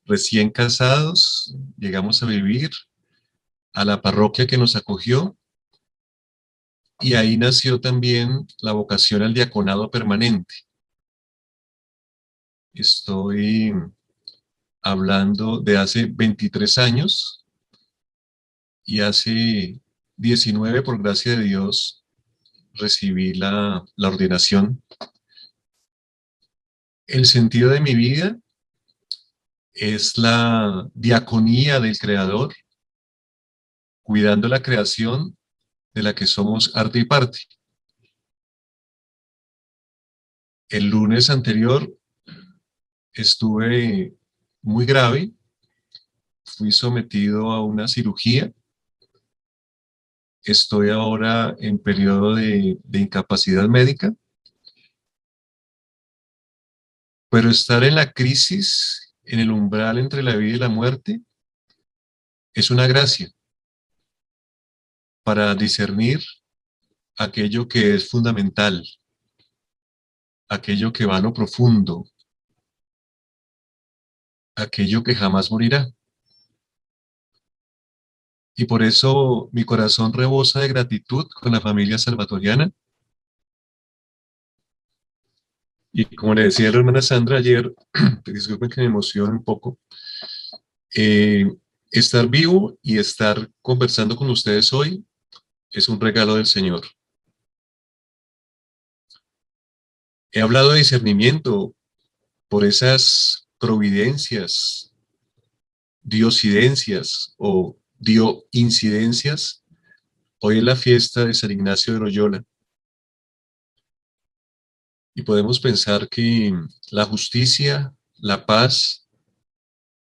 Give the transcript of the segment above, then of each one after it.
recién casados, llegamos a vivir a la parroquia que nos acogió y ahí nació también la vocación al diaconado permanente. Estoy hablando de hace 23 años y hace 19, por gracia de Dios, recibí la ordenación. El sentido de mi vida es la diaconía del Creador, cuidando la creación de la que somos arte y parte. El lunes anterior estuve muy grave, fui sometido a una cirugía, estoy ahora en periodo de incapacidad médica, pero estar en la crisis, en el umbral entre la vida y la muerte, es una gracia para discernir aquello que es fundamental, aquello que va a lo profundo, aquello que jamás morirá. Y por eso mi corazón rebosa de gratitud con la familia salvatoriana. Y como le decía a la hermana Sandra ayer, disculpen que me emocione un poco, eh, estar vivo y estar conversando con ustedes hoy es un regalo del Señor. He hablado de discernimiento por esas providencias, diosidencias o dioincidencias. Hoy es la fiesta de San Ignacio de Loyola y podemos pensar que la justicia, la paz,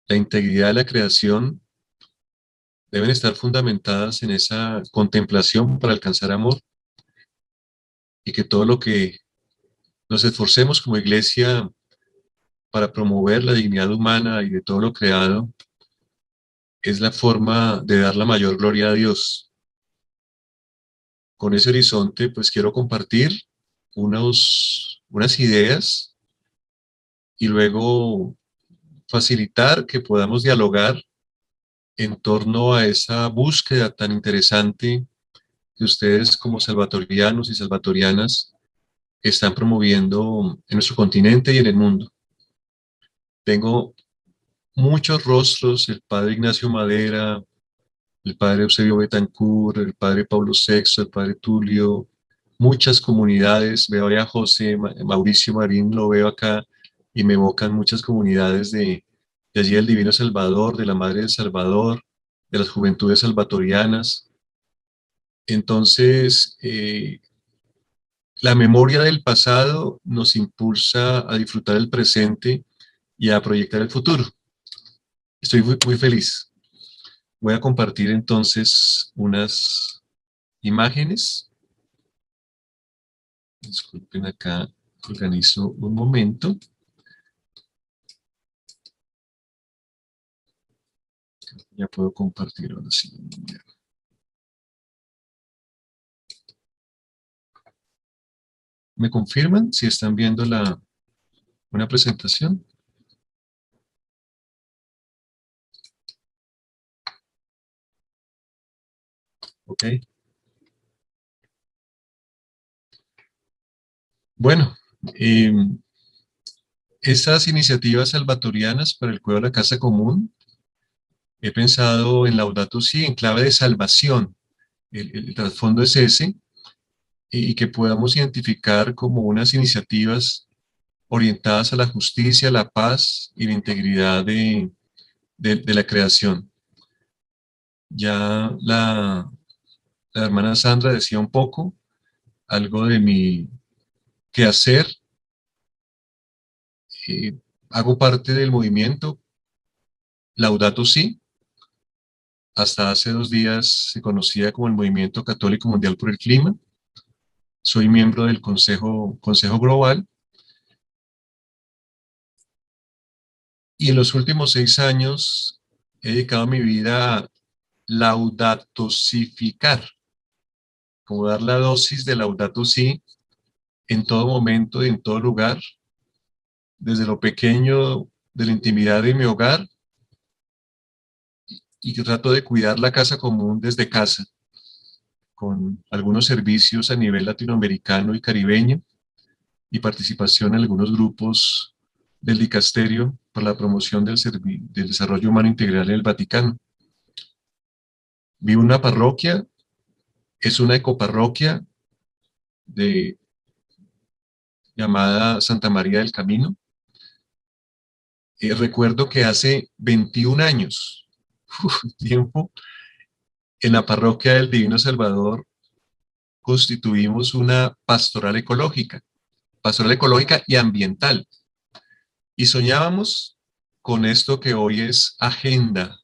la integridad de la creación deben estar fundamentadas en esa contemplación para alcanzar amor y que todo lo que nos esforcemos como iglesia para promover la dignidad humana y de todo lo creado es la forma de dar la mayor gloria a Dios. Con ese horizonte, pues quiero compartir unas ideas y luego facilitar que podamos dialogar en torno a esa búsqueda tan interesante que ustedes como salvatorianos y salvatorianas están promoviendo en nuestro continente y en el mundo. Tengo muchos rostros, el padre Ignacio Madera, el padre Eusebio Betancourt, el padre Pablo VI, el padre Tulio, muchas comunidades, veo a José, Mauricio Marín, lo veo acá, y me evocan muchas comunidades de allí del Divino Salvador, de la Madre del Salvador, de las Juventudes Salvatorianas. Entonces, la memoria del pasado nos impulsa a disfrutar el presente y a proyectar el futuro. Estoy muy feliz. Voy a compartir entonces unas imágenes. Disculpen acá, organizo un momento. Ya puedo compartir ahora sí. ¿Me confirman si están viendo una presentación? Ok. Bueno, eh, estas iniciativas salvatorianas para el cuidado de la casa común, he pensado en Laudato Si, en clave de salvación. El trasfondo es ese, y que podamos identificar como unas iniciativas orientadas a la justicia, la paz y la integridad de la creación. Ya la hermana Sandra decía un poco algo de mi quehacer. Eh, Hago parte del movimiento Laudato Si. Hasta hace 2 días se conocía como el Movimiento Católico Mundial por el Clima. Soy miembro del Consejo Global. Y en los últimos 6 años he dedicado mi vida a laudatosificar, como dar la dosis de Laudato Si en todo momento y en todo lugar, desde lo pequeño de la intimidad de mi hogar y que trato de cuidar la casa común desde casa, con algunos servicios a nivel latinoamericano y caribeño y participación en algunos grupos del dicasterio para la promoción del desarrollo humano integral en el Vaticano. Vivo en una parroquia, es una ecoparroquia de, llamada Santa María del Camino. Recuerdo que hace 21 años, tiempo, en la parroquia del Divino Salvador constituimos una pastoral ecológica y ambiental. Y soñábamos con esto que hoy es agenda,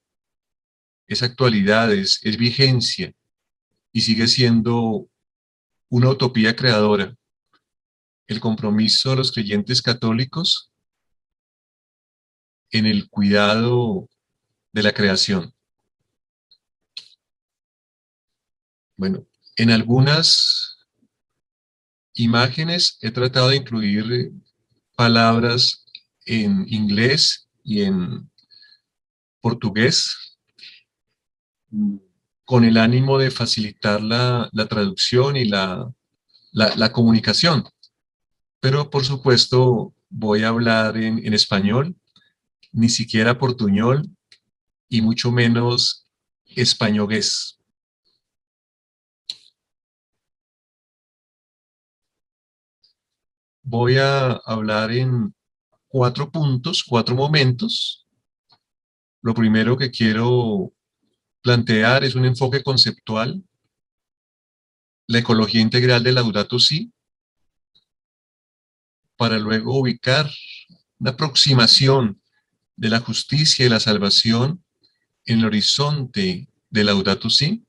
es actualidad, es vigencia y sigue siendo una utopía creadora. El compromiso de los creyentes católicos en el cuidado de la creación. Bueno, en algunas imágenes he tratado de incluir palabras en inglés y en portugués con el ánimo de facilitar la traducción y la comunicación. Pero por supuesto voy a hablar en español, ni siquiera portuñol y mucho menos españogués. Voy a hablar en 4 puntos, 4 momentos. Lo primero que quiero plantear es un enfoque conceptual, la ecología integral de Laudato Si, para luego ubicar una aproximación de la justicia y la salvación en el horizonte de Laudato Si.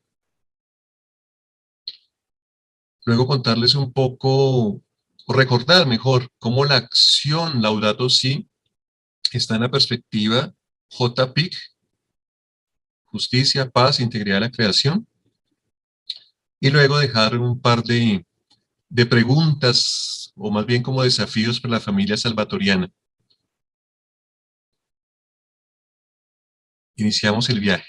Luego contarles un poco, o recordar mejor, cómo la acción Laudato Si está en la perspectiva JPIC, justicia, paz, integridad de la creación. Y luego dejar un par de preguntas, o más bien como desafíos para la familia salvatoriana. Iniciamos el viaje.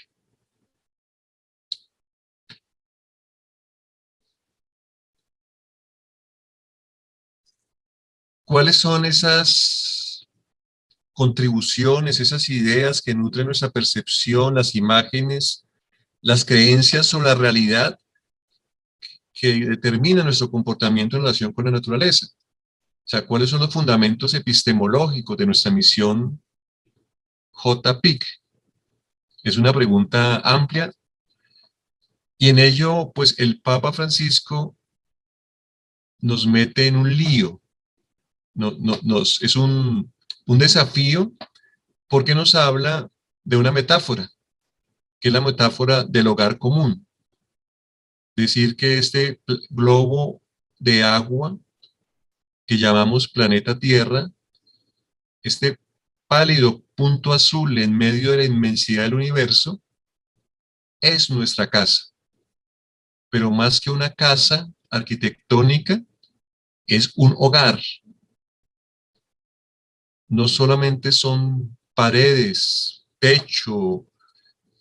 ¿Cuáles son esas contribuciones, esas ideas que nutren nuestra percepción, las imágenes, las creencias o la realidad que determinan nuestro comportamiento en relación con la naturaleza? O sea, ¿cuáles son los fundamentos epistemológicos de nuestra misión JPIC? Es una pregunta amplia y en ello, pues el Papa Francisco nos mete en un lío, es un desafío porque nos habla de una metáfora, que es la metáfora del hogar común. Decir que este globo de agua que llamamos planeta Tierra, este pálido punto azul en medio de la inmensidad del universo, es nuestra casa. Pero más que una casa arquitectónica, es un hogar. No solamente son paredes, techo,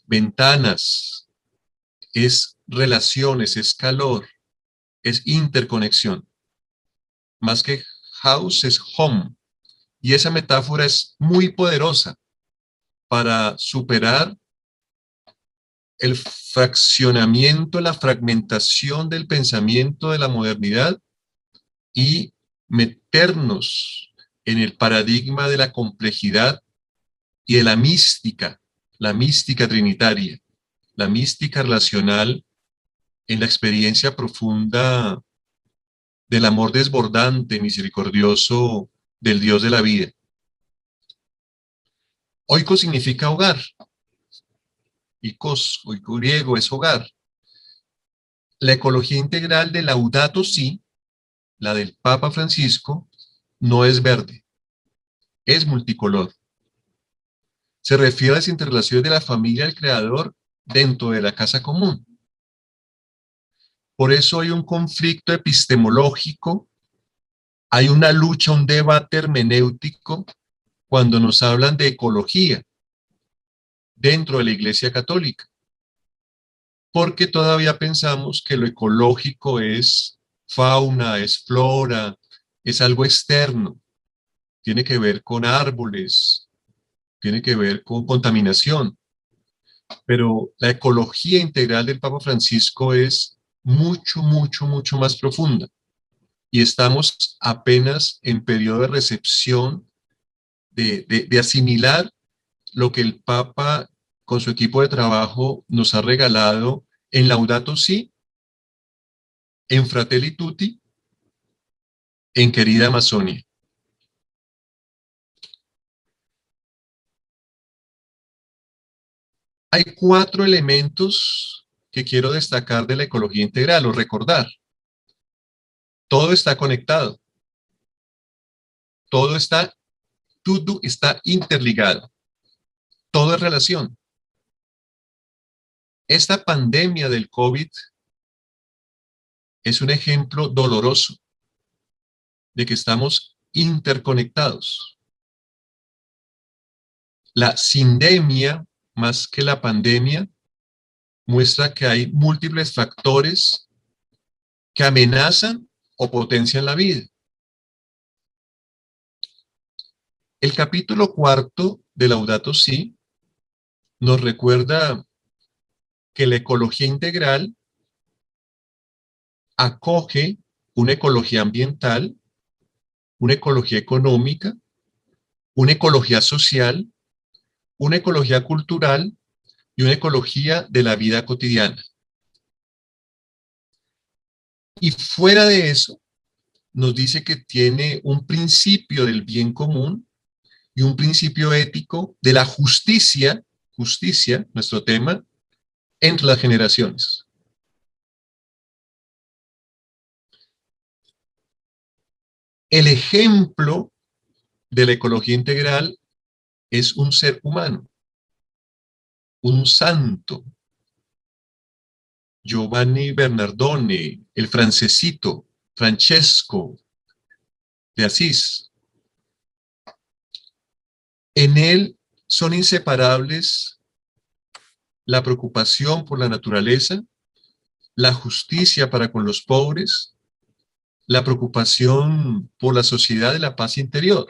ventanas, es relaciones, es calor, es interconexión. Más que house es home. Y esa metáfora es muy poderosa para superar el fraccionamiento, la fragmentación del pensamiento de la modernidad y meternos en el paradigma de la complejidad y de la mística trinitaria, la mística relacional en la experiencia profunda del amor desbordante, misericordioso del Dios de la vida. Oikos significa hogar. Oiko griego es hogar. La ecología integral de Laudato Si, la del Papa Francisco, no es verde, es multicolor. Se refiere a las interrelaciones de la familia del creador dentro de la casa común. Por eso hay un conflicto epistemológico, hay una lucha, un debate hermenéutico cuando nos hablan de ecología dentro de la Iglesia Católica, porque todavía pensamos que lo ecológico es fauna, es flora, es algo externo, tiene que ver con árboles, tiene que ver con contaminación, pero la ecología integral del Papa Francisco es mucho, mucho, mucho más profunda y estamos apenas en periodo de recepción, de asimilar lo que el Papa con su equipo de trabajo nos ha regalado en Laudato Si, en Fratelli Tutti, en Querida Amazonia. Hay 4 elementos que quiero destacar de la ecología integral o recordar. Todo está conectado, todo está interligado, todo es relación. Esta pandemia del COVID es un ejemplo doloroso de que estamos interconectados. La sindemia, más que la pandemia, muestra que hay múltiples factores que amenazan o potencian la vida. El capítulo 4 de Laudato Si nos recuerda que la ecología integral acoge una ecología ambiental, una ecología económica, una ecología social, una ecología cultural y una ecología de la vida cotidiana. Y fuera de eso, nos dice que tiene un principio del bien común y un principio ético de la justicia, nuestro tema, entre las generaciones. El ejemplo de la ecología integral es un ser humano, un santo, Giovanni Bernardone, el francesito, Francesco de Asís. En él son inseparables la preocupación por la naturaleza, la justicia para con los pobres, la preocupación por la sociedad y la paz interior.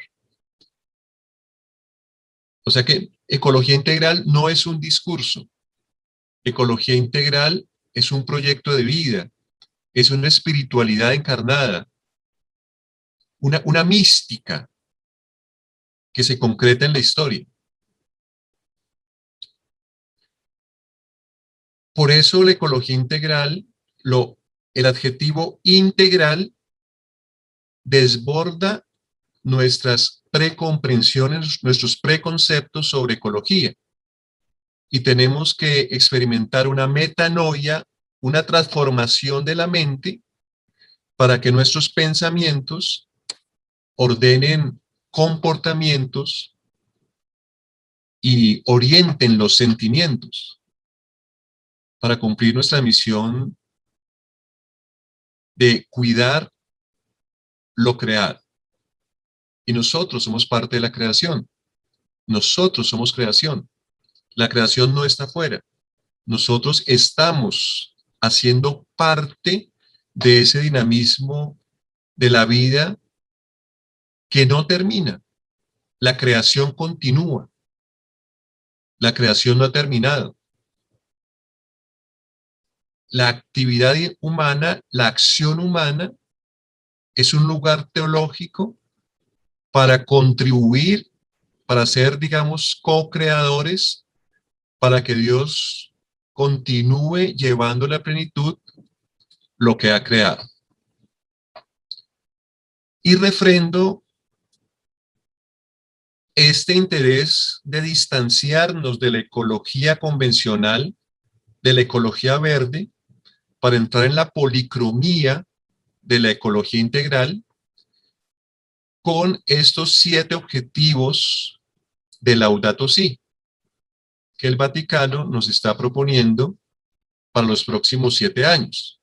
O sea que ecología integral no es un discurso. Ecología integral es un proyecto de vida, es una espiritualidad encarnada, una mística que se concreta en la historia. Por eso la ecología integral, el adjetivo integral desborda nuestras precomprensiones, nuestros preconceptos sobre ecología. Y tenemos que experimentar una metanoia, una transformación de la mente para que nuestros pensamientos ordenen comportamientos y orienten los sentimientos para cumplir nuestra misión de cuidar lo creado. Y nosotros somos parte de la creación. Nosotros somos creación. La creación no está afuera. Nosotros estamos haciendo parte de ese dinamismo de la vida que no termina. La creación continúa. La creación no ha terminado. La actividad humana, la acción humana, es un lugar teológico para contribuir, para ser, digamos, co-creadores, para que Dios continúe llevando a la plenitud lo que ha creado. Y refrendo este interés de distanciarnos de la ecología convencional, de la ecología verde, para entrar en la policromía de la ecología integral, con estos 7 objetivos de Laudato Si, que el Vaticano nos está proponiendo para los próximos 7 años.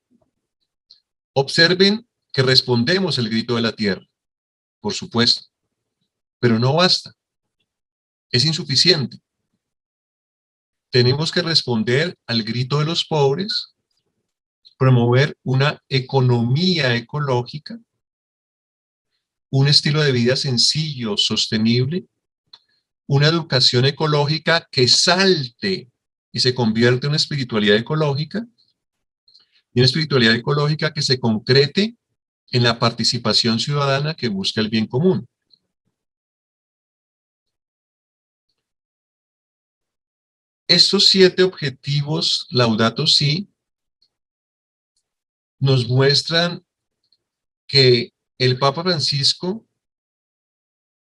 Observen que respondemos el grito de la tierra, por supuesto, pero no basta. es insuficiente. Tenemos que responder al grito de los pobres, promover una economía ecológica, un estilo de vida sencillo, sostenible, una educación ecológica que salte y se convierte en una espiritualidad ecológica, y una espiritualidad ecológica que se concrete en la participación ciudadana que busca el bien común. Estos 7 objetivos Laudato Si nos muestran que el Papa Francisco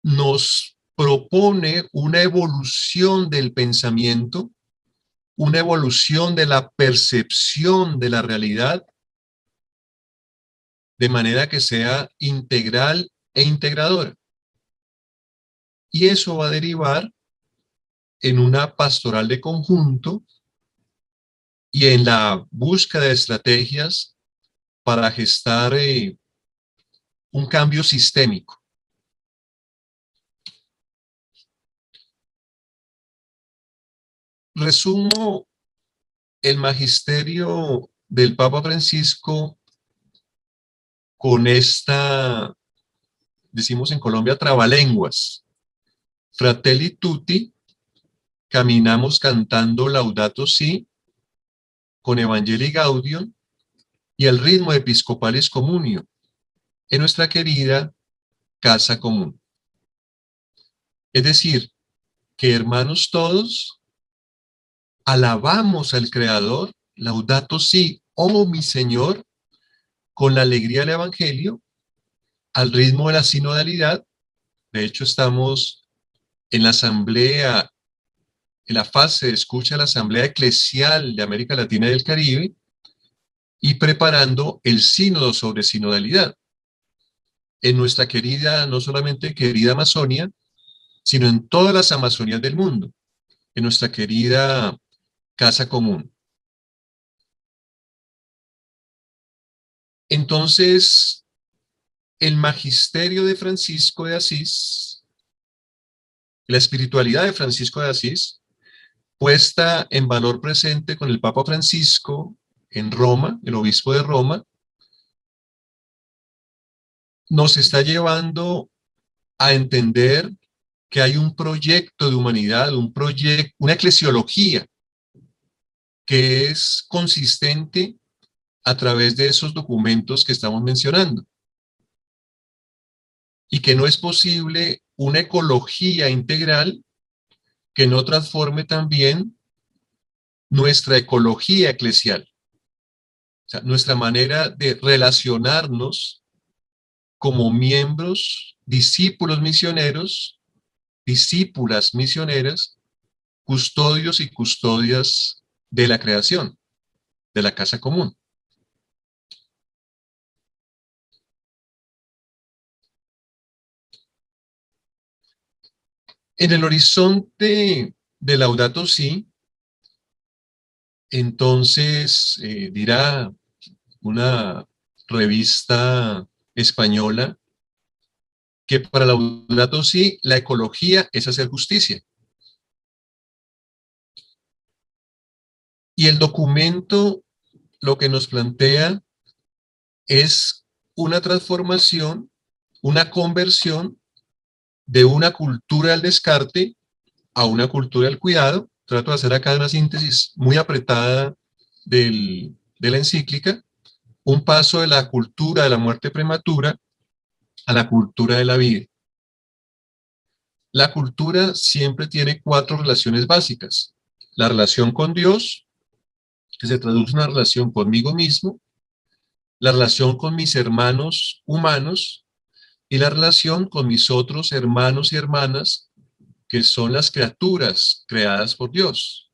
nos propone una evolución del pensamiento, una evolución de la percepción de la realidad, de manera que sea integral e integradora. Y eso va a derivar en una pastoral de conjunto y en la búsqueda de estrategias para gestar un cambio sistémico. Resumo el magisterio del Papa Francisco con esta, decimos en Colombia, trabalenguas. Fratelli tutti, caminamos cantando Laudato Si, con Evangelii Gaudium y el ritmo de Episcopalis Communio, en nuestra querida casa común. Es decir, que hermanos todos, alabamos al Creador, Laudato Si, oh mi Señor, con la alegría del Evangelio, al ritmo de la sinodalidad. De hecho, estamos en la asamblea, en la fase de escucha de la Asamblea Eclesial de América Latina y del Caribe, y preparando el sínodo sobre sinodalidad en nuestra querida, no solamente querida Amazonia, sino en todas las Amazonías del mundo, en nuestra querida casa común. Entonces, el magisterio de Francisco de Asís, la espiritualidad de Francisco de Asís, puesta en valor presente con el Papa Francisco en Roma, el obispo de Roma, nos está llevando a entender que hay un proyecto de humanidad, un proyecto, una eclesiología que es consistente a través de esos documentos que estamos mencionando, y que no es posible una ecología integral que no transforme también nuestra ecología eclesial, o sea, nuestra manera de relacionarnos como miembros, discípulos misioneros, discípulas misioneras, custodios y custodias de la creación, de la casa común. En el horizonte de Laudato Si, entonces dirá una revista española que para Laudato Si la ecología es hacer justicia. Y el documento lo que nos plantea es una transformación, una conversión de una cultura del descarte a una cultura del cuidado. Trato de hacer acá una síntesis muy apretada de la encíclica, un paso de la cultura de la muerte prematura a la cultura de la vida. La cultura siempre tiene 4 relaciones básicas. La relación con Dios, que se traduce en una relación conmigo mismo, la relación con mis hermanos humanos y la relación con mis otros hermanos y hermanas, que son las criaturas creadas por Dios,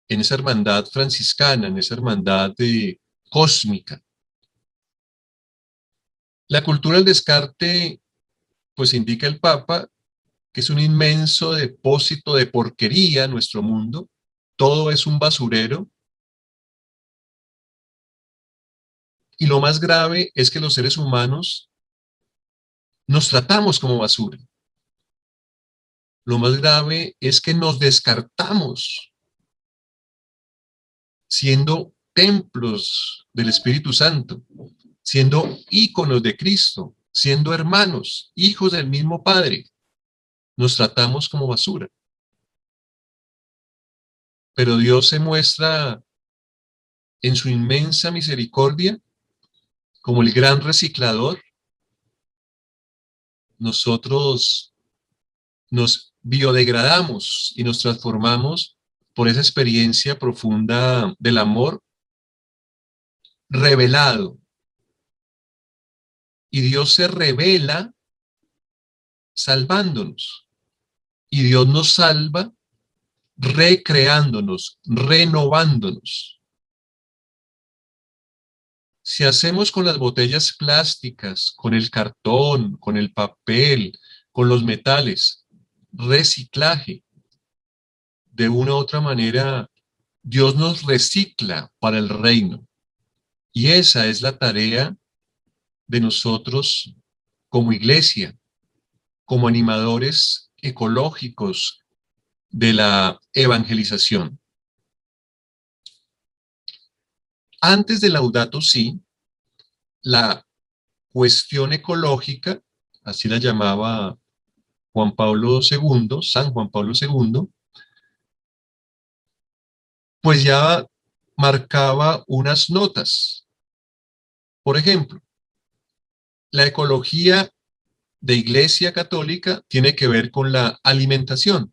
en esa hermandad franciscana, en esa hermandad cósmica. La cultura del descarte, pues indica el Papa, que es un inmenso depósito de porquería en nuestro mundo. Todo es un basurero. Y lo más grave es que los seres humanos nos tratamos como basura. Lo más grave es que nos descartamos siendo templos del Espíritu Santo, siendo íconos de Cristo, siendo hermanos, hijos del mismo Padre. Nos tratamos como basura. Pero Dios se muestra en su inmensa misericordia como el gran reciclador. Nosotros nos biodegradamos y nos transformamos por esa experiencia profunda del amor revelado. Y Dios se revela salvándonos. Y Dios nos salva recreándonos, renovándonos. Si hacemos con las botellas plásticas, con el cartón, con el papel, con los metales, reciclaje, de una u otra manera, Dios nos recicla para el reino. Y esa es la tarea de nosotros como iglesia, como animadores ecológicos de la evangelización. Antes de Laudato Si, la cuestión ecológica, así la llamaba Juan Pablo II, San Juan Pablo II, pues ya marcaba unas notas. Por ejemplo, la ecología de Iglesia Católica tiene que ver con la alimentación.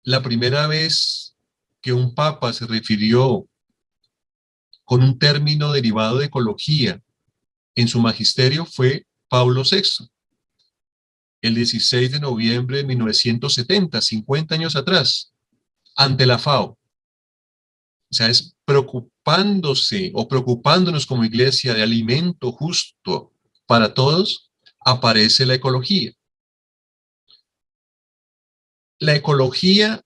La primera vez que un papa se refirió con un término derivado de ecología en su magisterio fue Pablo VI, el 16 de noviembre de 1970, 50 años atrás, ante la FAO. O sea, es preocupándose o preocupándonos como iglesia de alimento justo para todos, aparece la ecología. La ecología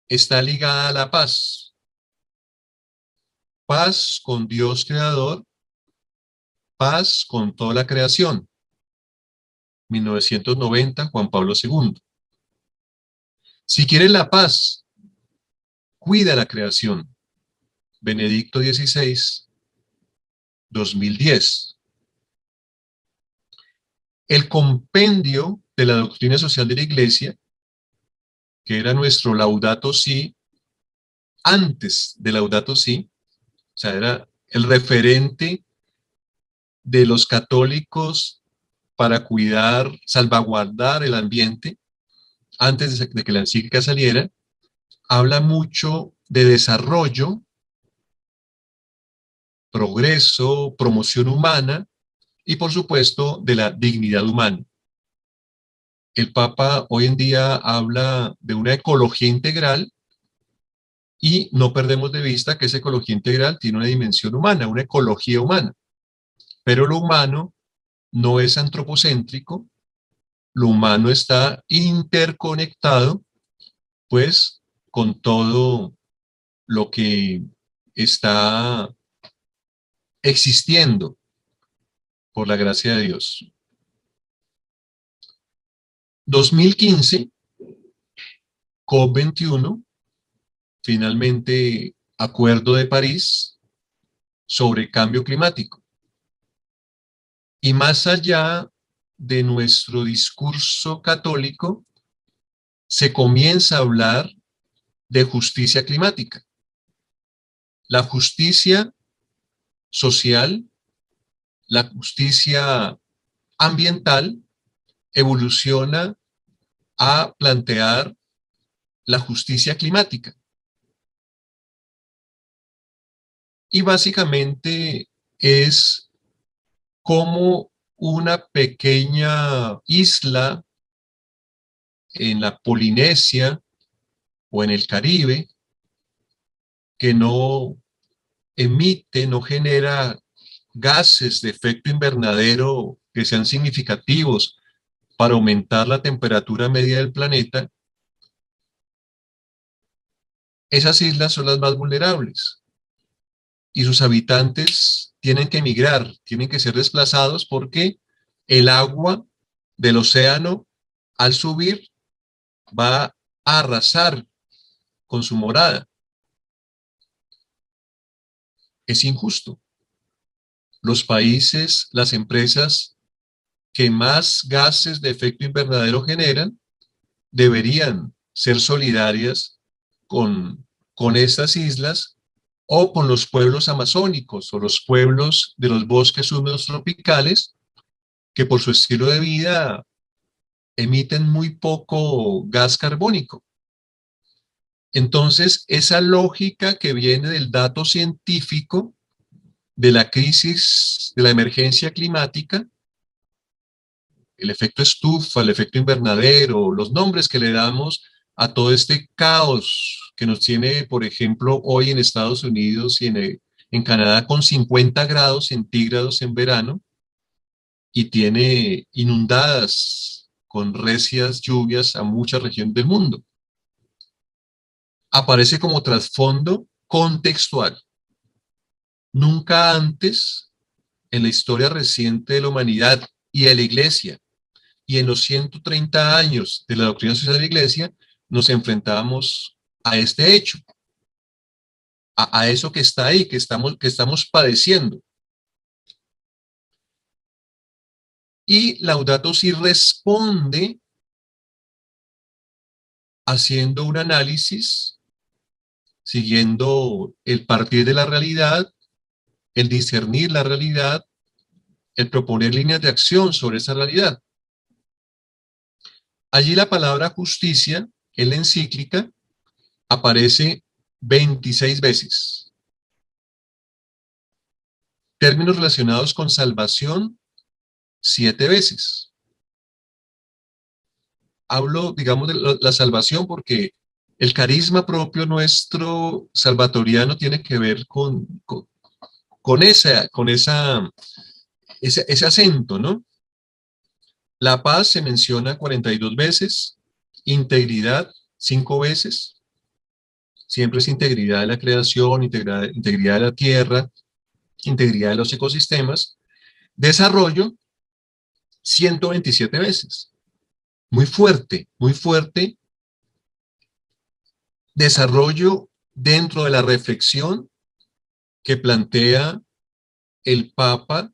está ligada a la paz. Paz con Dios creador, paz con toda la creación. 1990, Juan Pablo II. Si quieres la paz, cuida la creación. Benedicto XVI, 2010. El compendio de la doctrina social de la Iglesia, que era nuestro Laudato Si, antes de Laudato Si, o sea, era el referente de los católicos para cuidar, salvaguardar el ambiente, antes de que la encíclica saliera, habla mucho de desarrollo, progreso, promoción humana y, por supuesto, de la dignidad humana. El Papa hoy en día habla de una ecología integral y no perdemos de vista que esa ecología integral tiene una dimensión humana, una ecología humana. Pero lo humano no es antropocéntrico, lo humano está interconectado, pues, con todo lo que está existiendo por la gracia de Dios. 2015, COP21, finalmente Acuerdo de París sobre cambio climático. Y más allá de nuestro discurso católico, se comienza a hablar de justicia climática. La justicia social, la justicia ambiental evoluciona a plantear la justicia climática. Y básicamente es como una pequeña isla en la Polinesia o en el Caribe que no emite, no genera gases de efecto invernadero que sean significativos para aumentar la temperatura media del planeta, esas islas son las más vulnerables y sus habitantes tienen que emigrar, tienen que ser desplazados porque el agua del océano al subir va a arrasar con su morada. Es injusto. Los países, las empresas que más gases de efecto invernadero generan deberían ser solidarias con estas islas o con los pueblos amazónicos o los pueblos de los bosques húmedos tropicales que por su estilo de vida emiten muy poco gas carbónico. Entonces, esa lógica que viene del dato científico de la crisis, de la emergencia climática, el efecto estufa, el efecto invernadero, los nombres que le damos a todo este caos que nos tiene, por ejemplo, hoy en Estados Unidos y en Canadá con 50 grados centígrados en verano y tiene inundadas con recias lluvias a muchas regiones del mundo. Aparece como trasfondo contextual. Nunca antes en la historia reciente de la humanidad y de la Iglesia y en los 130 años de la doctrina social de la Iglesia nos enfrentábamos a este hecho, a eso que está ahí, que estamos padeciendo. Y Laudato Si responde haciendo un análisis, siguiendo el partir de la realidad, el discernir la realidad, el proponer líneas de acción sobre esa realidad. Allí la palabra justicia en la encíclica aparece 26 veces. Términos relacionados con salvación, 7 veces. Hablo, digamos, de la salvación porque el carisma propio nuestro salvatoriano tiene que ver con ese acento, ¿no? La paz se menciona 42 veces, integridad 5 veces, siempre es integridad de la creación, integridad de la tierra, integridad de los ecosistemas, desarrollo 127 veces. Muy fuerte, desarrollo dentro de la reflexión que plantea el Papa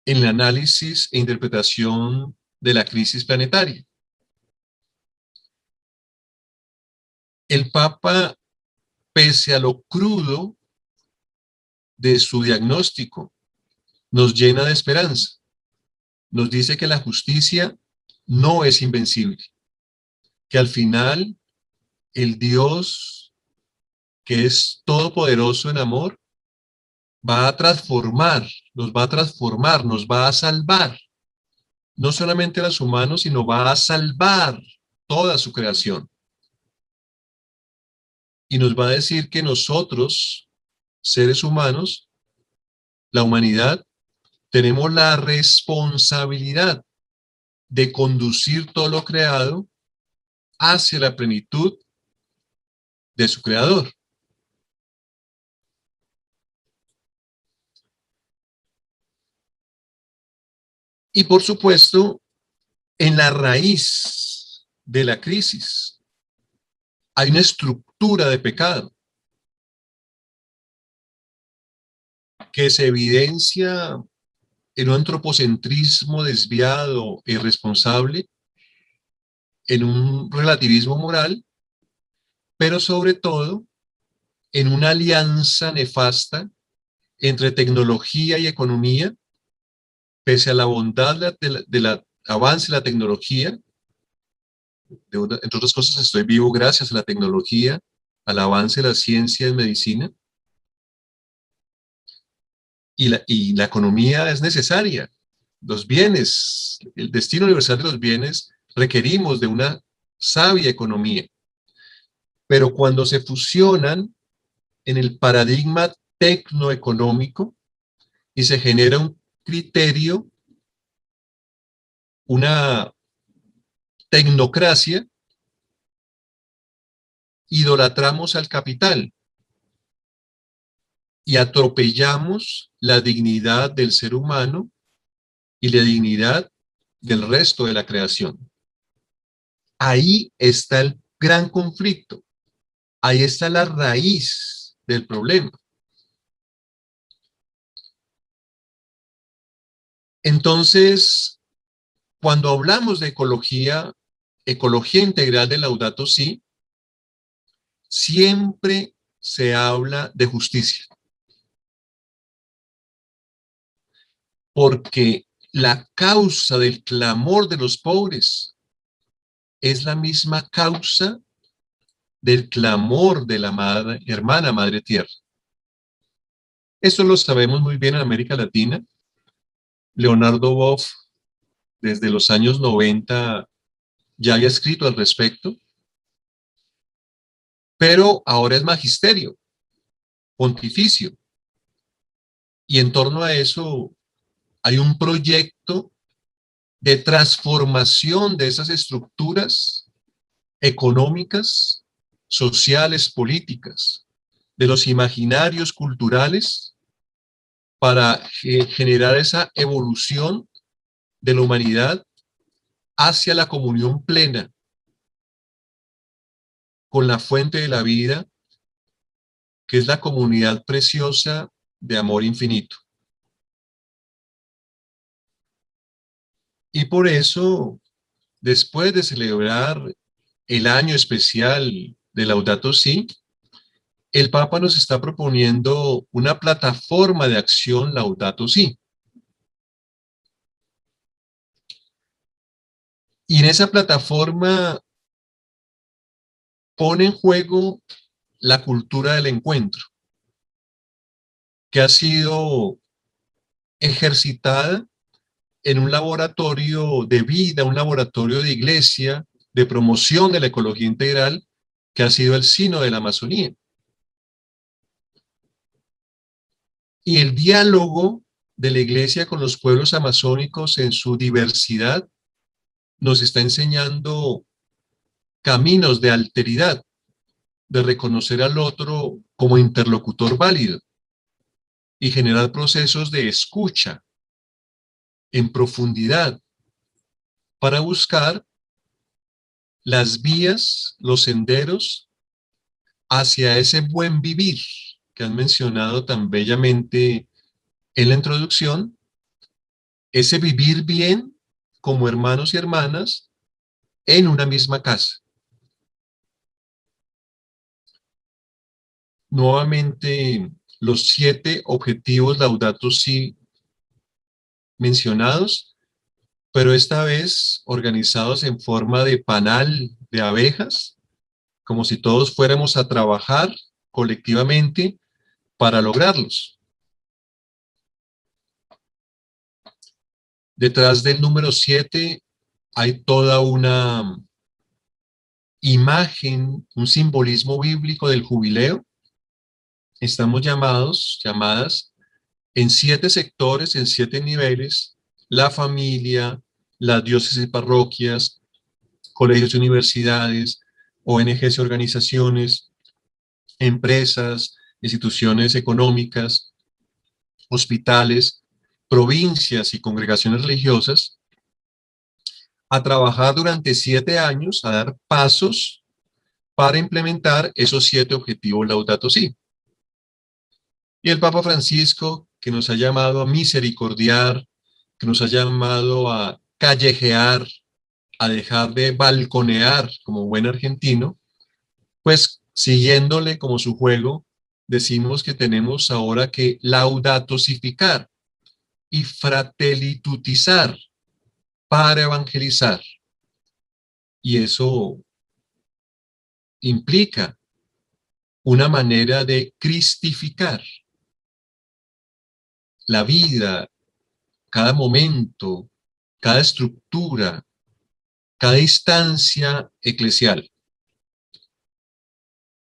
en el análisis e interpretación de la crisis planetaria. El Papa, pese a lo crudo de su diagnóstico, nos llena de esperanza. Nos dice que la justicia no es invencible, que al final el Dios, que es todopoderoso en amor, va a transformar, nos va a salvar, no solamente a los humanos, sino va a salvar toda su creación. Y nos va a decir que nosotros, seres humanos, la humanidad, tenemos la responsabilidad de conducir todo lo creado hacia la plenitud de su creador. Y por supuesto, en la raíz de la crisis hay una estructura de pecado que se evidencia en un antropocentrismo desviado e irresponsable, en un relativismo moral, pero sobre todo en una alianza nefasta entre tecnología y economía, pese a la bondad del avance de la tecnología. Entre otras cosas, estoy vivo gracias a la tecnología, al avance de la ciencia en medicina, y la economía es necesaria. Los bienes, el destino universal de los bienes, requerimos de una sabia economía. Pero cuando se fusionan en el paradigma tecnoeconómico y se genera un criterio, una tecnocracia, idolatramos al capital y atropellamos la dignidad del ser humano y la dignidad del resto de la creación. ahí está el gran conflicto, ahí está la raíz del problema. Entonces, cuando hablamos de ecología integral de Laudato Si, siempre se habla de justicia, porque la causa del clamor de los pobres es la misma causa del clamor de la madre, hermana Madre Tierra. Esto lo sabemos muy bien en América Latina. Leonardo Boff, desde los años 90, ya había escrito al respecto, pero ahora es magisterio, pontificio. Y en torno a eso hay un proyecto de transformación de esas estructuras económicas, sociales, políticas, de los imaginarios culturales para generar esa evolución de la humanidad hacia la comunión plena con la fuente de la vida, que es la comunidad preciosa de amor infinito. Y por eso, después de celebrar el año especial de Laudato Si, el Papa nos está proponiendo una plataforma de acción Laudato Si. Y en esa plataforma pone en juego la cultura del encuentro, que ha sido ejercitada en un laboratorio de vida, un laboratorio de iglesia, de promoción de la ecología integral, que ha sido el Sino de la Amazonía. Y el diálogo de la iglesia con los pueblos amazónicos en su diversidad nos está enseñando caminos de alteridad, de reconocer al otro como interlocutor válido y generar procesos de escucha en profundidad para buscar las vías, los senderos hacia ese buen vivir que han mencionado tan bellamente en la introducción, ese vivir bien como hermanos y hermanas en una misma casa. Nuevamente, los 7 objetivos Laudato Si mencionados, pero esta vez organizados en forma de panal de abejas, como si todos fuéramos a trabajar colectivamente para lograrlos. Detrás del número 7 hay toda una imagen, un simbolismo bíblico del jubileo. Estamos llamadas en 7 sectores, en 7 niveles: la familia, las diócesis y parroquias, colegios y universidades, ONGs y organizaciones, empresas, instituciones económicas, hospitales, provincias y congregaciones religiosas, a trabajar durante 7 años, a dar pasos para implementar esos 7 objetivos Laudato Si. Y el Papa Francisco, que nos ha llamado a misericordiar, que nos ha llamado a callejear, a dejar de balconear como buen argentino, pues siguiéndole como su juego, decimos que tenemos ahora que laudatosificar y fratelitutizar para evangelizar. Y eso implica una manera de cristificar la vida, cada momento, cada estructura, cada instancia eclesial.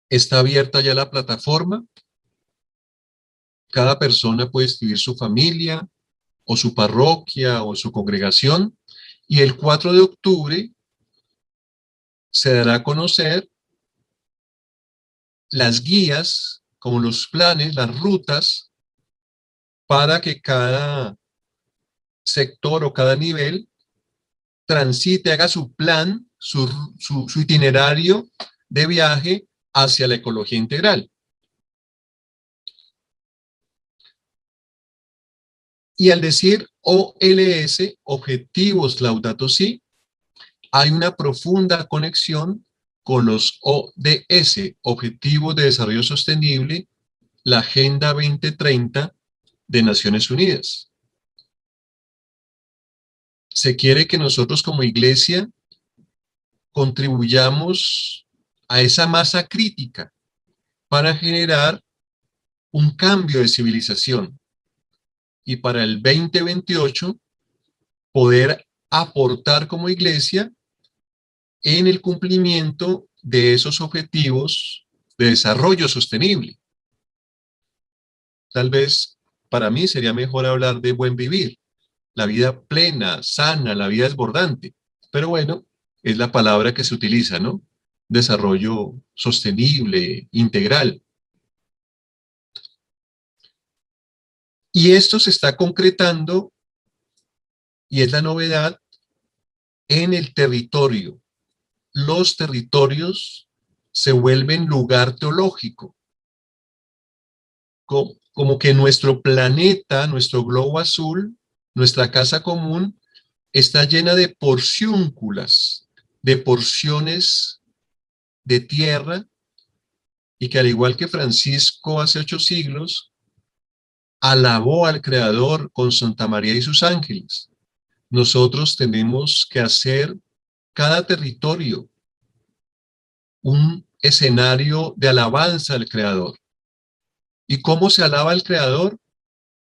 Está abierta ya la plataforma. Cada persona puede escribir su familia o su parroquia o su congregación, y el 4 de octubre se dará a conocer las guías, como los planes, las rutas, para que cada sector o cada nivel transite, haga su plan, su itinerario de viaje hacia la ecología integral. Y al decir OLS, Objetivos Laudato Si, hay una profunda conexión con los ODS, Objetivos de Desarrollo Sostenible, la Agenda 2030 de Naciones Unidas. Se quiere que nosotros como iglesia contribuyamos a esa masa crítica para generar un cambio de civilización y para el 2028 poder aportar como iglesia en el cumplimiento de esos objetivos de desarrollo sostenible. Tal vez para mí sería mejor hablar de buen vivir, la vida plena, sana, la vida desbordante. Pero bueno, es la palabra que se utiliza, ¿no? Desarrollo sostenible, integral. Y esto se está concretando, y es la novedad, en el territorio. Los territorios se vuelven lugar teológico. Como que nuestro planeta, nuestro globo azul, nuestra casa común, está llena de porciúnculas, de porciones de tierra, y que al igual que Francisco hace 8 siglos, alabó al Creador con Santa María y sus ángeles. Nosotros tenemos que hacer cada territorio un escenario de alabanza al Creador. ¿Y cómo se alaba al Creador?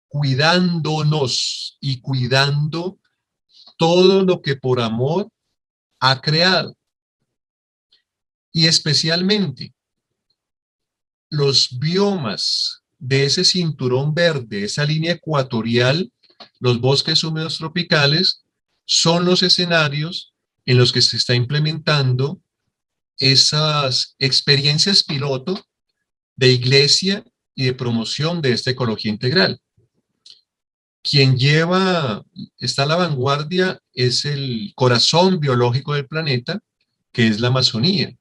Cuidándonos y cuidando todo lo que por amor ha creado. Y especialmente los biomas de ese cinturón verde, esa línea ecuatorial, los bosques húmedos tropicales, son los escenarios en los que se está implementando esas experiencias piloto de iglesia y de promoción de esta ecología integral. Quien está a la vanguardia es el corazón biológico del planeta, que es la Amazonía.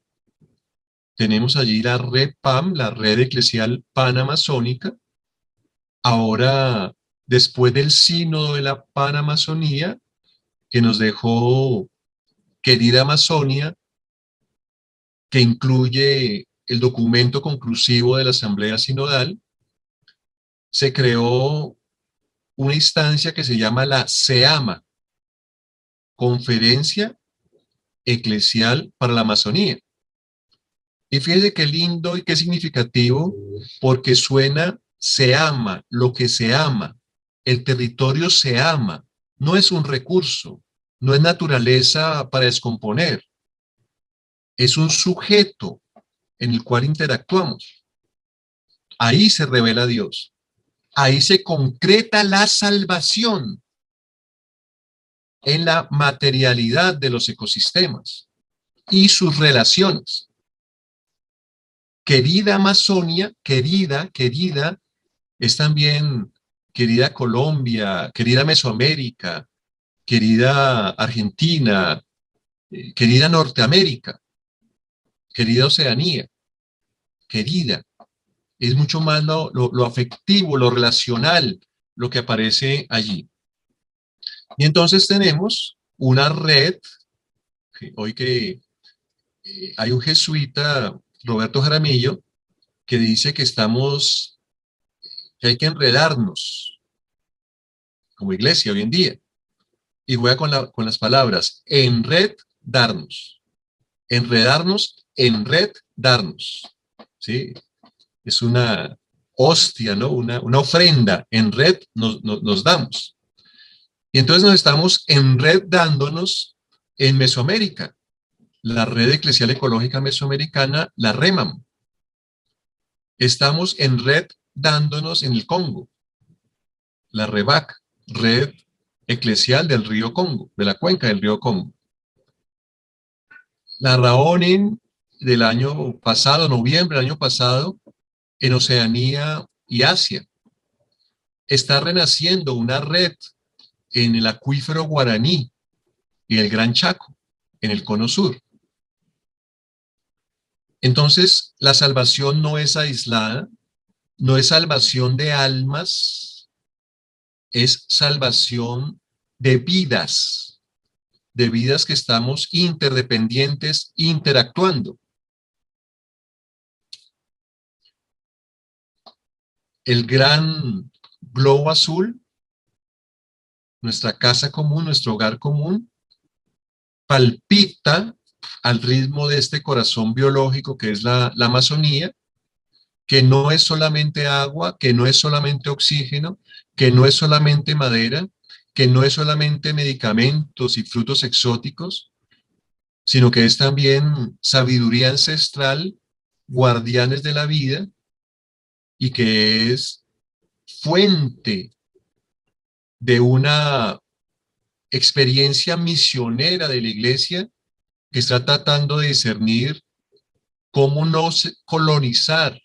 Tenemos allí la red PAM, la Red Eclesial Panamazónica. Ahora, después del sínodo de la Panamazonía, que nos dejó Querida Amazonia, que incluye el documento conclusivo de la Asamblea Sinodal, se creó una instancia que se llama la CEAMA, Conferencia Eclesial para la Amazonía. Y fíjense qué lindo y qué significativo, porque suena, se ama, lo que se ama, el territorio se ama, no es un recurso, no es naturaleza para descomponer, es un sujeto en el cual interactuamos. Ahí se revela Dios, ahí se concreta la salvación en la materialidad de los ecosistemas y sus relaciones. Querida Amazonia, querida, es también querida Colombia, querida Mesoamérica, querida Argentina, querida Norteamérica, querida Oceanía, querida. Es mucho más lo afectivo, lo relacional, lo que aparece allí. Y entonces tenemos una red, hoy que hay un jesuita, Roberto Jaramillo, que dice que hay que enredarnos como iglesia hoy en día. Y juega con las palabras, enredarnos, enredarnos, ¿sí? Es una hostia, ¿no? Una ofrenda, en red nos damos. Y entonces nos estamos enredándonos en Mesoamérica, la Red Eclesial Ecológica Mesoamericana, la REMAM. Estamos enredándonos en el Congo, la REVAC, Red Eclesial del Río Congo, de la cuenca del Río Congo. La RAONIN del año pasado, noviembre del año pasado, en Oceanía y Asia. Está renaciendo una red en el acuífero guaraní, y el Gran Chaco, en el cono sur. Entonces, la salvación no es aislada, no es salvación de almas, es salvación de vidas que estamos interdependientes, interactuando. El gran globo azul, nuestra casa común, nuestro hogar común, palpita al ritmo de este corazón biológico que es la Amazonía, que no es solamente agua, que no es solamente oxígeno, que no es solamente madera, que no es solamente medicamentos y frutos exóticos, sino que es también sabiduría ancestral, guardianes de la vida, y que es fuente de una experiencia misionera de la iglesia que está tratando de discernir cómo no colonizar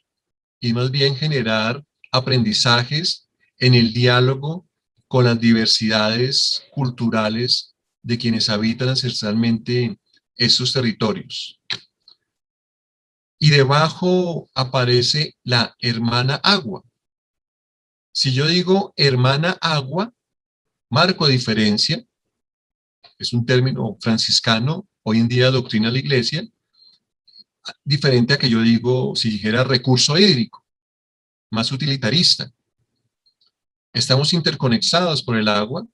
y más bien generar aprendizajes en el diálogo con las diversidades culturales de quienes habitan ancestralmente estos territorios. Y debajo aparece la hermana agua. Si yo digo hermana agua, marco diferencia, es un término franciscano, hoy en día doctrina de la iglesia, diferente a que yo digo, si dijera recurso hídrico, más utilitarista. Estamos interconectados por el agua.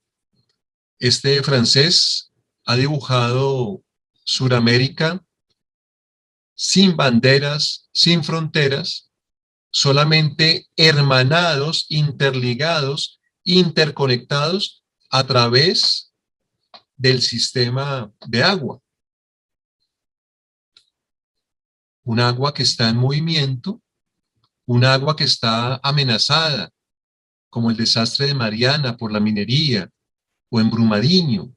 Este francés ha dibujado Suramérica sin banderas, sin fronteras, solamente hermanados, interligados, interconectados a través del sistema de agua. Un agua que está en movimiento, un agua que está amenazada, como el desastre de Mariana por la minería o en Brumadinho,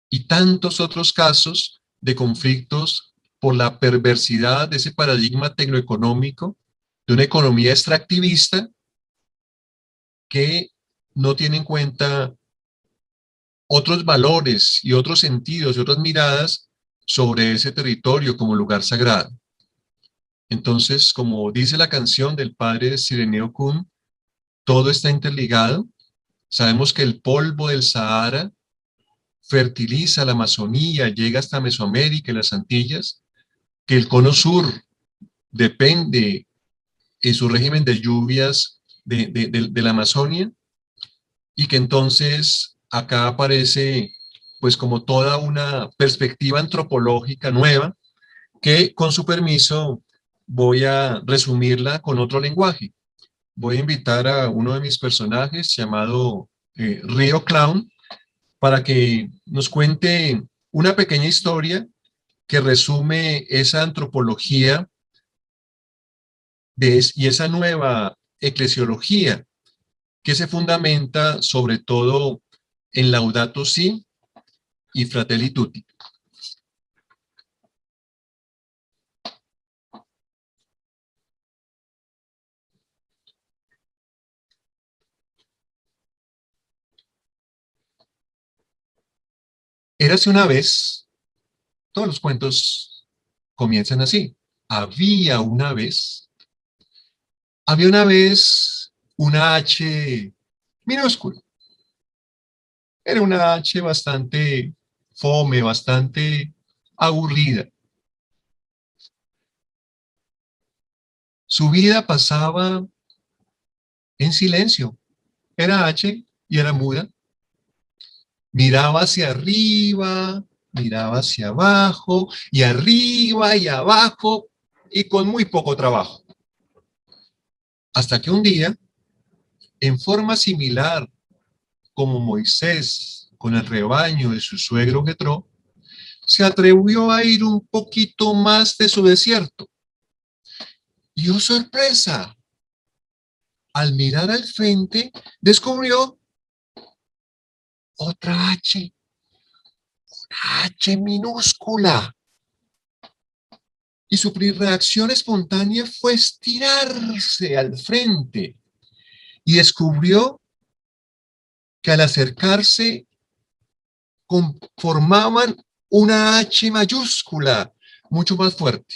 y tantos otros casos de conflictos por la perversidad de ese paradigma tecnoeconómico, de una economía extractivista que no tiene en cuenta otros valores y otros sentidos y otras miradas sobre ese territorio como lugar sagrado. Entonces, como dice la canción del padre Sireneo Kun, todo está interligado. Sabemos que el polvo del Sahara fertiliza la Amazonía, llega hasta Mesoamérica y las Antillas, que el cono sur depende en su régimen de lluvias de la Amazonia, y que entonces acá aparece pues como toda una perspectiva antropológica nueva que, con su permiso, voy a resumirla con otro lenguaje. Voy a invitar a uno de mis personajes llamado Río Clown para que nos cuente una pequeña historia que resume esa antropología y esa nueva eclesiología que se fundamenta sobre todo en Laudato Si y Fratelli Tutti. Érase una vez, todos los cuentos comienzan así. Había una vez una H minúscula. Era una H bastante fome, bastante aburrida. Su vida pasaba en silencio. Era H y era muda. Miraba hacia arriba, miraba hacia abajo, y arriba y abajo, y con muy poco trabajo. Hasta que un día, en forma similar como Moisés con el rebaño de su suegro Jetro, se atrevió a ir un poquito más de su desierto. Y ¡oh, sorpresa! Al mirar al frente, descubrió otra H, una H minúscula. Y su reacción espontánea fue estirarse al frente y descubrió que al acercarse formaban una H mayúscula, mucho más fuerte.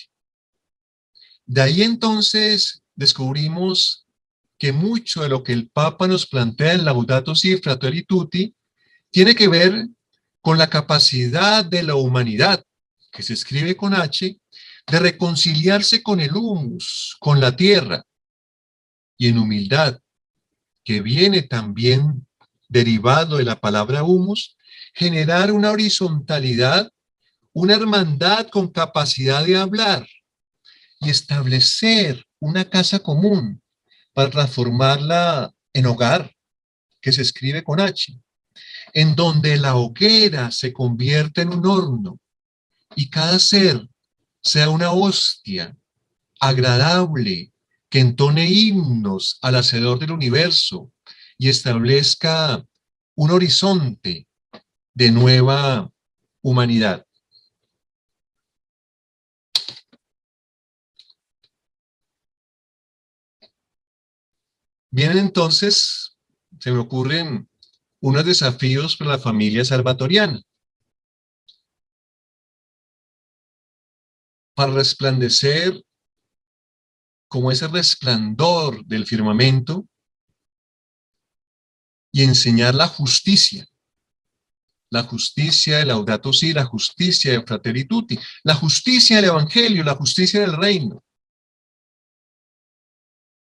De ahí entonces descubrimos que mucho de lo que el Papa nos plantea en Laudato Si' Fratelli Tutti tiene que ver con la capacidad de la humanidad, que se escribe con H, de reconciliarse con el humus, con la tierra, y en humildad, que viene también derivado de la palabra humus, generar una horizontalidad, una hermandad con capacidad de hablar y establecer una casa común para transformarla en hogar, que se escribe con H, en donde la hoguera se convierte en un horno y cada ser sea una hostia agradable que entone himnos al Hacedor del universo y establezca un horizonte de nueva humanidad. Vienen entonces, se me ocurren unos desafíos para la familia salvatoriana. Para resplandecer como ese resplandor del firmamento y enseñar la justicia de Laudato Si', la justicia de Fratelli Tutti, la justicia del Evangelio, la justicia del reino,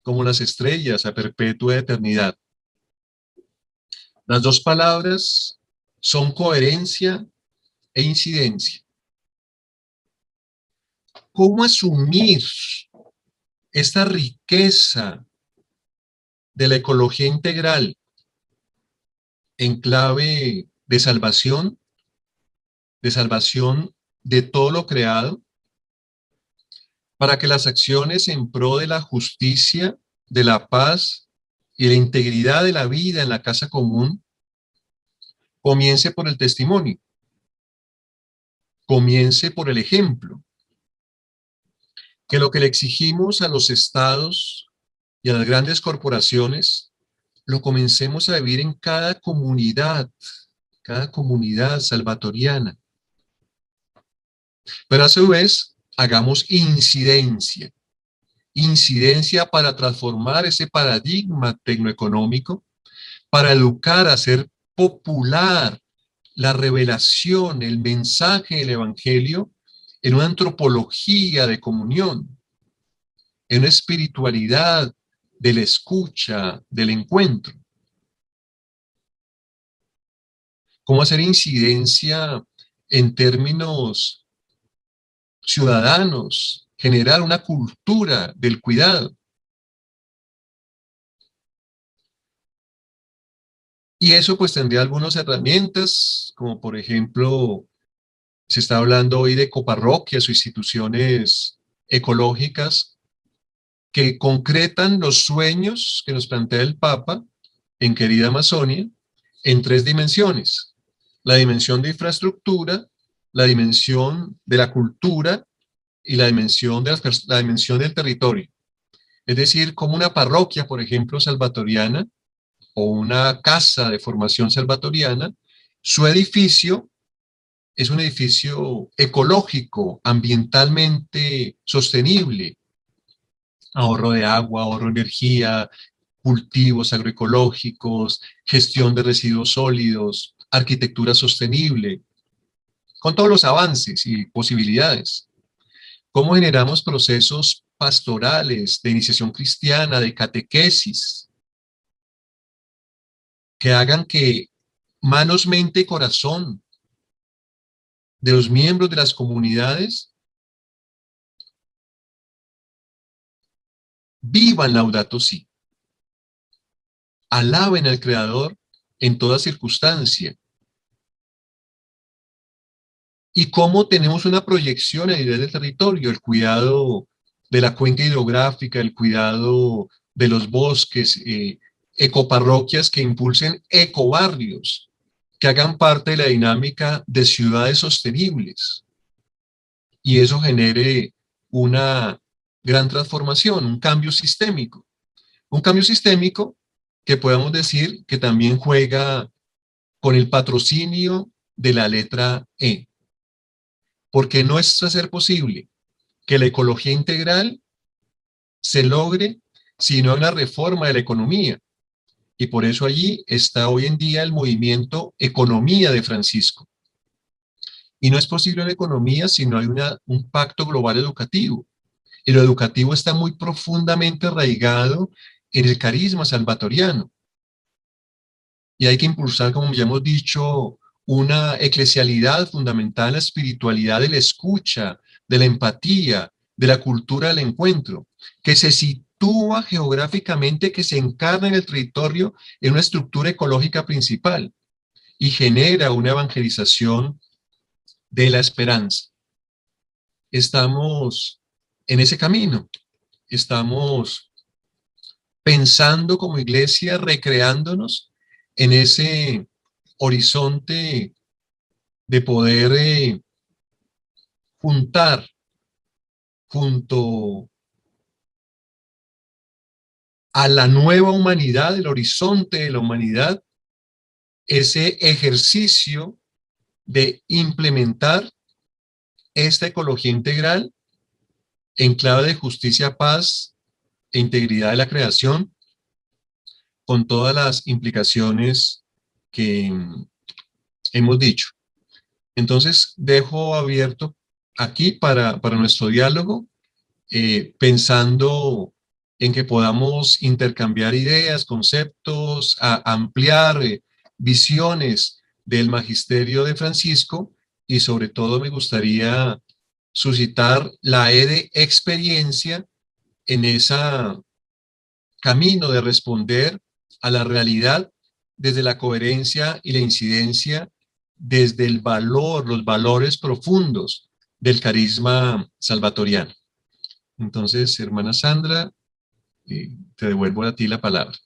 como las estrellas a perpetua eternidad. Las dos palabras son coherencia e incidencia. ¿Cómo asumir esta riqueza de la ecología integral en clave de salvación de todo lo creado, para que las acciones en pro de la justicia, de la paz y la integridad de la vida en la casa común comience por el testimonio, comience por el ejemplo? Que lo que le exigimos a los estados y a las grandes corporaciones lo comencemos a vivir en cada comunidad salvatoriana. Pero a su vez, hagamos incidencia para transformar ese paradigma tecnoeconómico, para educar a hacer popular la revelación, el mensaje del Evangelio en una antropología de comunión, en una espiritualidad de la escucha, del encuentro. ¿Cómo hacer incidencia en términos ciudadanos, generar una cultura del cuidado? Y eso pues tendría algunas herramientas, como por ejemplo, se está hablando hoy de ecoparroquias o instituciones ecológicas que concretan los sueños que nos plantea el Papa en Querida Amazonia en tres dimensiones: la dimensión de infraestructura, la dimensión de la cultura y la dimensión del territorio. Es decir, como una parroquia, por ejemplo, salvatoriana, o una casa de formación salvatoriana, su edificio es un edificio ecológico, ambientalmente sostenible, ahorro de agua, ahorro de energía, cultivos agroecológicos, gestión de residuos sólidos, arquitectura sostenible, con todos los avances y posibilidades. ¿Cómo generamos procesos pastorales de iniciación cristiana, de catequesis, que hagan que manos, mente y corazón de los miembros de las comunidades vivan Laudato Si', alaben al Creador en toda circunstancia? Y cómo tenemos una proyección a nivel del territorio, el cuidado de la cuenca hidrográfica, el cuidado de los bosques, ecoparroquias que impulsen ecobarrios, que hagan parte de la dinámica de ciudades sostenibles. Y eso genere una gran transformación, un cambio sistémico. Un cambio sistémico que podemos decir que también juega con el patrocinio de la letra E. Porque no es a ser posible que la ecología integral se logre si no hay una reforma de la economía. Y por eso allí está hoy en día el movimiento Economía de Francisco. Y no es posible la economía si no hay un pacto global educativo. Y lo educativo está muy profundamente arraigado en el carisma salvatoriano. Y hay que impulsar, como ya hemos dicho, una eclesialidad fundamental en la espiritualidad de la escucha, de la empatía, de la cultura del encuentro, que se sitúa geográficamente, que se encarna en el territorio en una estructura ecológica principal y genera una evangelización de la esperanza. Estamos en ese camino, estamos pensando como iglesia, recreándonos en ese horizonte de poder juntar junto a la nueva humanidad, el horizonte de la humanidad, ese ejercicio de implementar esta ecología integral en clave de justicia, paz e integridad de la creación, con todas las implicaciones que hemos dicho. Entonces, dejo abierto aquí para nuestro diálogo, pensando en que podamos intercambiar ideas, conceptos, ampliar visiones del magisterio de Francisco, y sobre todo me gustaría suscitar la de experiencia en ese camino de responder a la realidad desde la coherencia y la incidencia, desde el valor, los valores profundos del carisma salvatoriano. Entonces, hermana Sandra, te devuelvo a ti la palabra.